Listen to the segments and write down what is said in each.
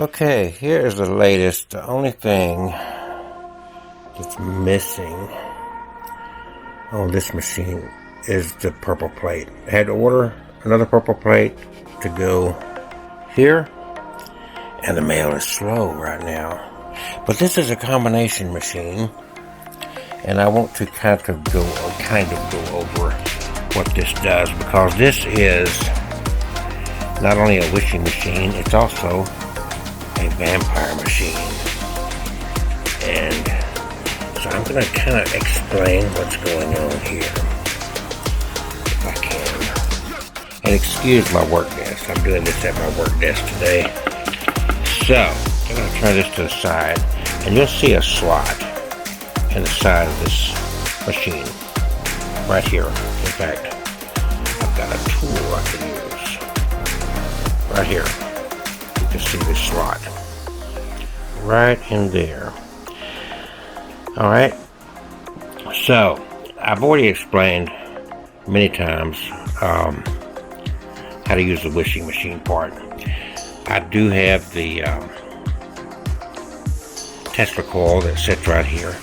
Okay, here's the latest. The only thing that's missing on this machine is the purple plate. I had to order another purple plate to go here, and the mail is slow right now. But this is a combination machine, and I want to kind of go over what this does, because this is not only a wishing machine, it's also a vampire machine. And so I'm going to kind of explain what's going on here, if I can. And excuse my work desk. I'm doing this at my work desk today. So I'm going to turn this to the side, and you'll see a slot in the side of this machine right here. In fact, I've got a tool I can use right here. You can see this slot right in there. Alright, so I've already explained many times how to use the wishing machine part. I do have the Tesla coil that sits right here.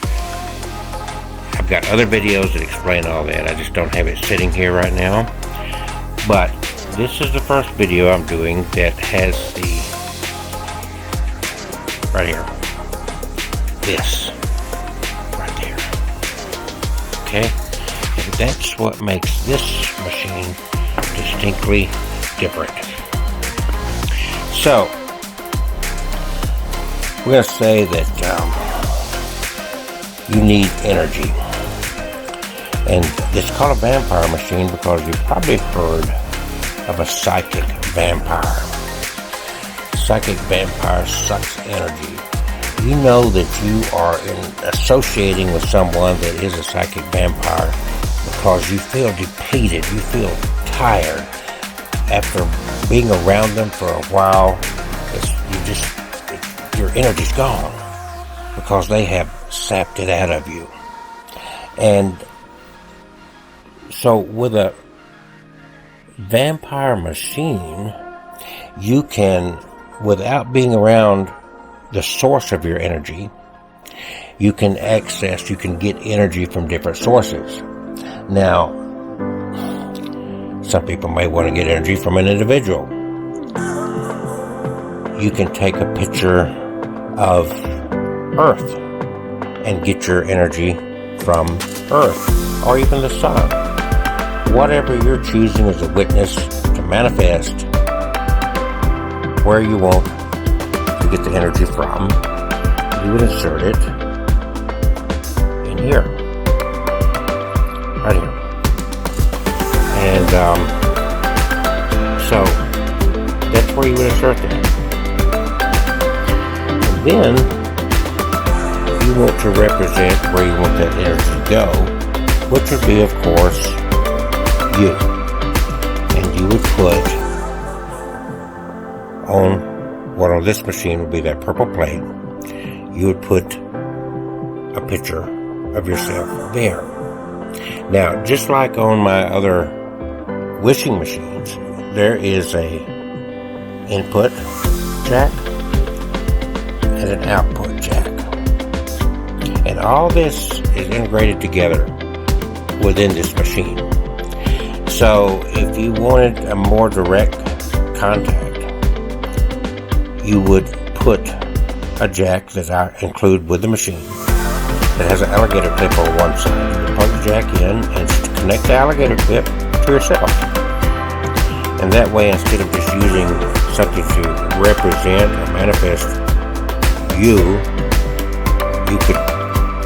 I've got other videos that explain all that. I just don't have it sitting here right now. But this is the first video I'm doing that has the right here, this right there. Okay, and that's what makes this machine distinctly different. So we're going to say that you need energy, and it's called a vampire machine because you've probably heard of a psychic vampire. Psychic vampire sucks energy. You know that you are associating with someone that is a psychic vampire because you feel depleted, you feel tired. After being around them for a while, your energy's gone because they have sapped it out of you. And so with a vampire machine, you can, without being around the source of your energy, you can get energy from different sources. Now, some people may want to get energy from an individual. You can take a picture of Earth and get your energy from Earth, or even the sun. Whatever you're choosing as a witness to manifest where you want to get the energy from, you would insert it in here, right here. And so that's where you would insert that. And then you want to represent where you want that energy to go, which would be, of course, you. And you would put on this machine would be that purple plate. You would put a picture of yourself there. Now, just like on my other wishing machines, there is a input jack and an output jack. And all this is integrated together within this machine. So if you wanted a more direct contact, you would put a jack that I include with the machine that has an alligator clip on one side. You plug the jack in and connect the alligator clip to yourself. And that way, instead of just using something to represent or manifest you could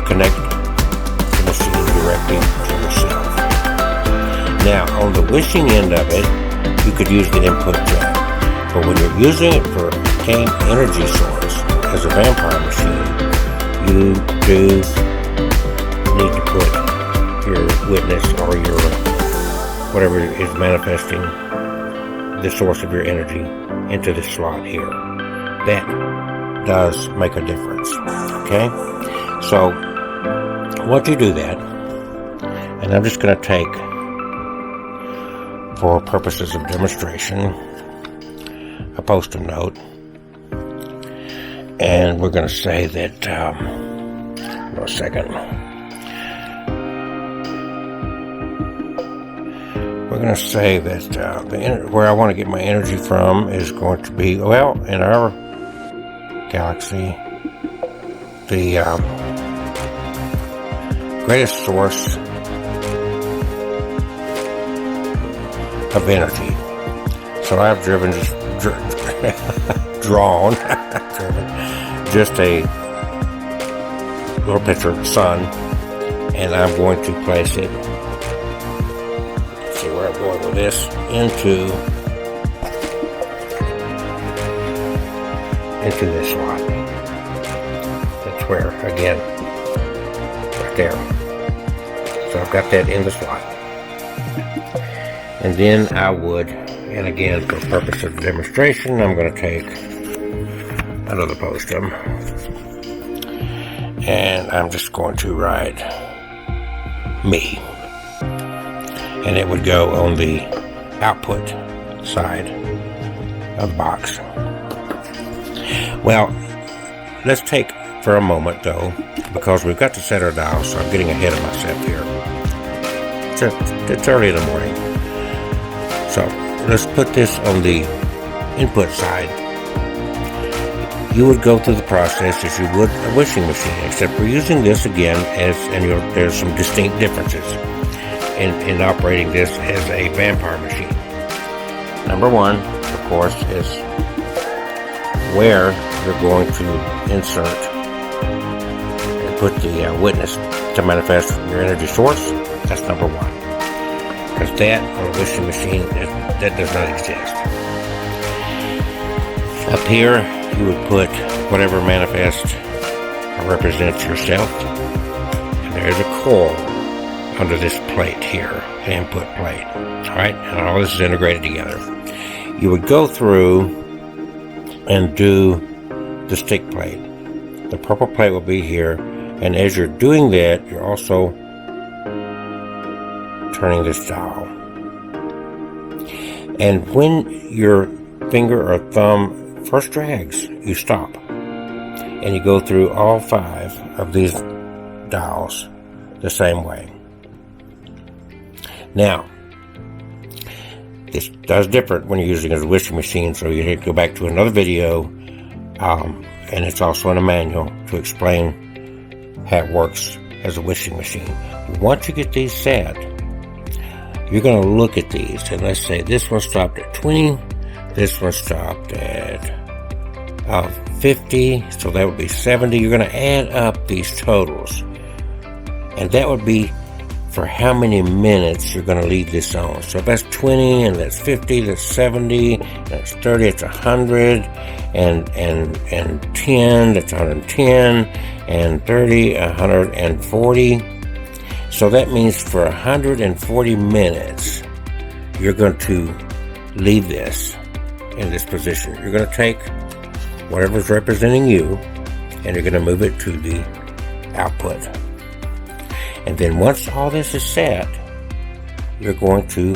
connect the machine directly to yourself. Now, on the wishing end of it, you could use the input jack. But when you're using it for gain energy source as a vampire machine, you do need to put your witness or your whatever is manifesting the source of your energy into this slot here. That does make a difference. Okay? So once you do that, and I'm just going to take, for purposes of demonstration, a Post-it note, And we're going to say that, a second. We're going to say that where I want to get my energy from is going to be, well, in our galaxy, the greatest source of energy. So I've drawn just a little picture of the sun, and I'm going to place it, let's see where I'm going with this, into this slot. That's where, again, right there. So I've got that in the slot. And then I would, and again, for the purpose of the demonstration, I'm going to take another postum, and I'm just going to write me, and it would go on the output side of the box. Well, let's take for a moment though, because we've got to set our dial, so I'm getting ahead of myself here. It's early in the morning. So let's put this on the input side. You would go through the process as you would a wishing machine, except we're using this again there's some distinct differences in operating this as a vampire machine. Number one, of course, is where you're going to insert and put the witness to manifest your energy source. That's number one. Because that, on a wishing machine, that does not exist. Up here, you would put whatever manifests or represents yourself. And there is a coil under this plate here, the input plate. Alright, and all this is integrated together. You would go through and do the stick plate. The purple plate will be here, and as you're doing that, you're also turning this dial. And when your finger or thumb first drags, you stop. And you go through all 5 of these dials the same way. Now, this does different when you're using it as a wishing machine, so you need to go back to another video, and it's also in a manual to explain how it works as a wishing machine. Once you get these set, you're going to look at these, and let's say this one stopped at 20, this one stopped at 50, so that would be 70. You're going to add up these totals, and that would be for how many minutes you're going to leave this on. So if that's 20, and that's 50, that's 70, that's 30, it's 100, and 10, that's 110, and 30, 140. So that means for 140 minutes, you're going to leave this in this position. You're going to take whatever's representing you, and you're going to move it to the output. And then once all this is set, you're going to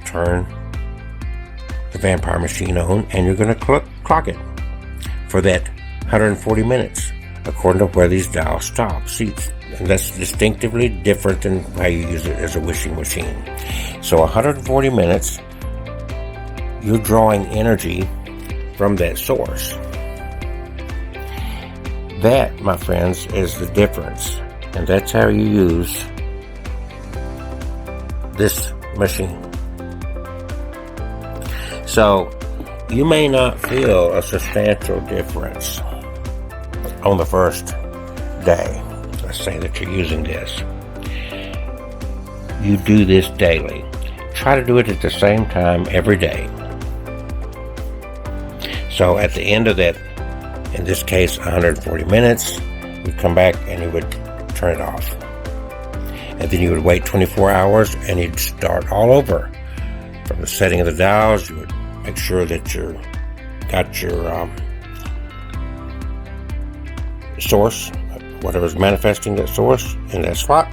turn the vampire machine on, and you're going to clock it for that 140 minutes, according to where these dials stop. See, and that's distinctively different than how you use it as a wishing machine. So 140 minutes, you're drawing energy from that source. That, my friends, is the difference. And that's how you use this machine. So, you may not feel a substantial difference on the first day. Let's say that you're using this. You do this daily. Try to do it at the same time every day. So at the end of that, in this case 140 minutes, you'd come back and you would turn it off. And then you would wait 24 hours and you'd start all over. From the setting of the dials, you would make sure that you got your source, whatever's manifesting that source in that slot.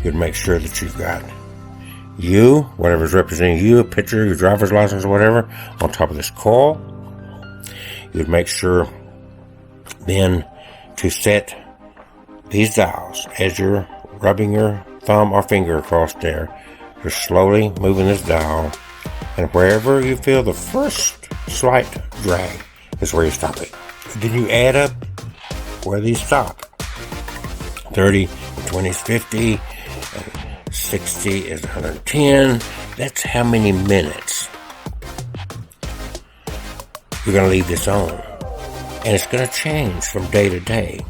You'd make sure that you've got you, whatever's representing you, a picture, your driver's license or whatever, on top of this coil. you'd make sure then to set these dials as you're rubbing your thumb or finger across there. You're slowly moving this dial, and wherever you feel the first slight drag is where you stop it. Then you add up where these stop. 30, 20 is 50, and 60 is 110. That's how many minutes you're going to leave this on. And it's going to change from day to day.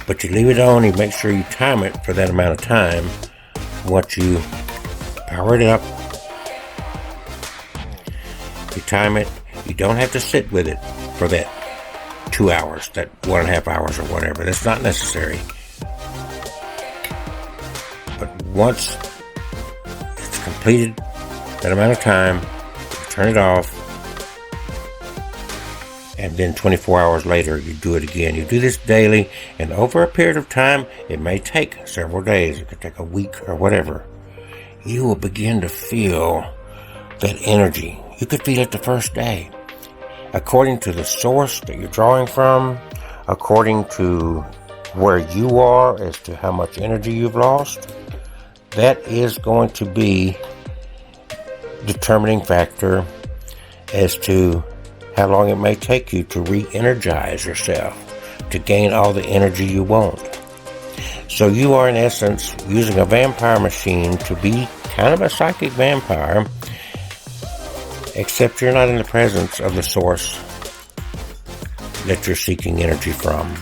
But you leave it on, you make sure you time it for that amount of time. Once you power it up, you time it. You don't have to sit with it for that 2 hours, that 1.5 hours or whatever. That's not necessary. But once it's completed that amount of time, you turn it off. And then 24 hours later, you do it again. You do this daily, and over a period of time, it may take several days. It could take a week or whatever. You will begin to feel that energy. You could feel it the first day. According to the source that you're drawing from, according to where you are as to how much energy you've lost, that is going to be determining factor as to how long it may take you to re-energize yourself, to gain all the energy you want. So you are in essence using a vampire machine to be kind of a psychic vampire, except you're not in the presence of the source that you're seeking energy from.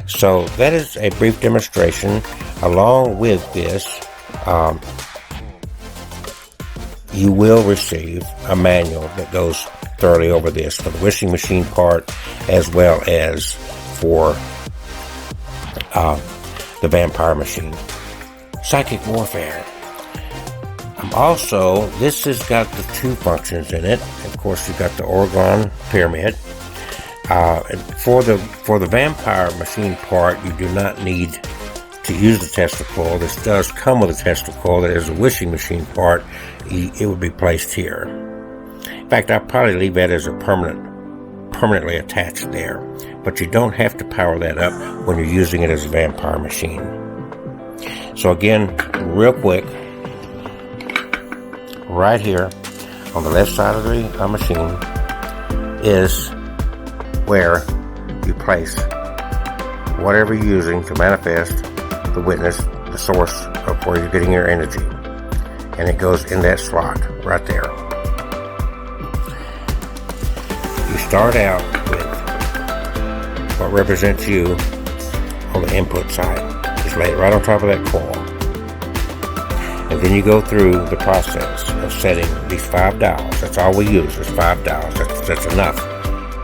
So that is a brief demonstration. Along with this, you will receive a manual that goes thoroughly over this for the wishing machine part, as well as for the vampire machine. Psychic warfare. Also, this has got the two functions in it. Of course, you've got the Orgone pyramid. For the vampire machine part, you do not need to use the testicle. This does come with a testicle. That is a wishing machine part. It would be placed here. In fact, I'll probably leave that as a permanently attached there. But you don't have to power that up when you're using it as a vampire machine. So again, real quick, right here on the left side of the machine is where you place whatever you're using to manifest the witness, the source of where you're getting your energy. And it goes in that slot right there. You start out with what represents you on the input side. Just lay it right on top of that coil. And then you go through the process of setting these 5 dials. That's all we use is 5 dials. That's enough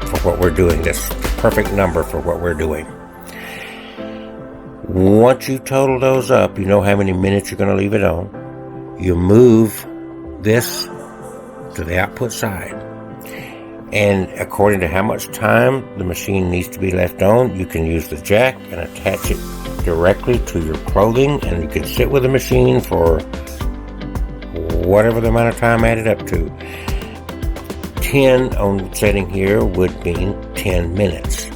for what we're doing. That's the perfect number for what we're doing. Once you total those up, you know how many minutes you're going to leave it on. You move this to the output side. And according to how much time the machine needs to be left on, you can use the jack and attach it directly to your clothing, and you can sit with the machine for whatever the amount of time added up to. 10 on setting here would mean 10 minutes.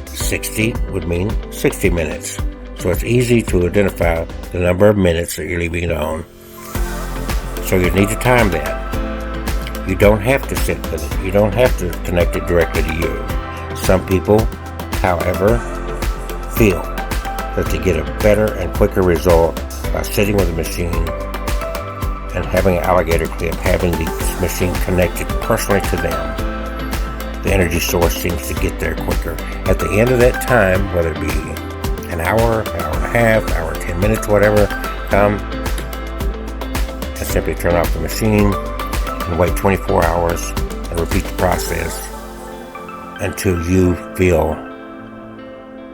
60 would mean 60 minutes. So it's easy to identify the number of minutes that you're leaving it on. So you need to time that. You don't have to sit with it. You don't have to connect it directly to you. Some people, however, feel that they get a better and quicker result by sitting with the machine and having an alligator clip, having the machine connected personally to them. The energy source seems to get there quicker. At the end of that time, whether it be an hour and a half, hour, 10 minutes, whatever, come and simply turn off the machine and wait 24 hours and repeat the process until you feel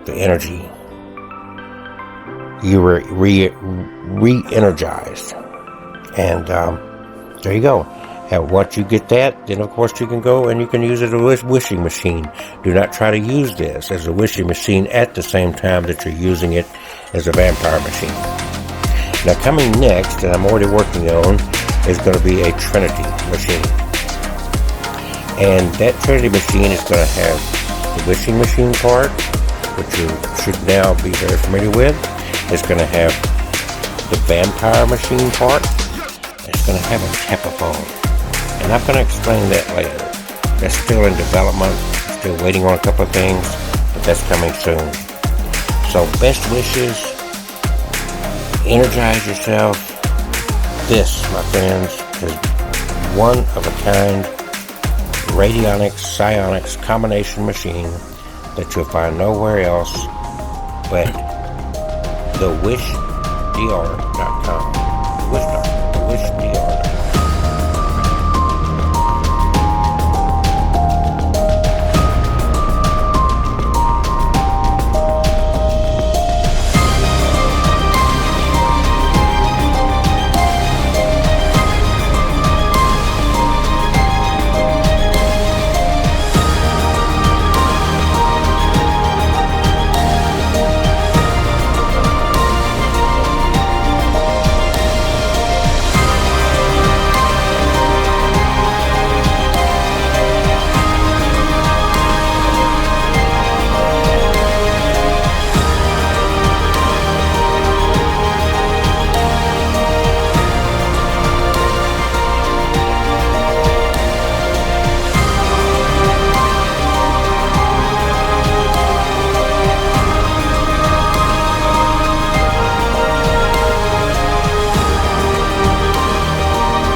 the energy. You were re-energized. And there you go. And once you get that, then of course you can go and you can use it as a wishing machine. Do not try to use this as a wishing machine at the same time that you're using it as a vampire machine. Now coming next, and I'm already working on, is going to be a Trinity machine. And that Trinity machine is going to have the wishing machine part, which you should now be very familiar with. It's going to have the vampire machine part. It's going to have a tapaphone. And I'm going to explain that later. That's still in development. Still waiting on a couple of things, but that's coming soon. So best wishes. Energize yourself. This, my friends, is one of a kind radionics, psionics combination machine that you'll find nowhere else but thewishdr.com. The wishdr.com.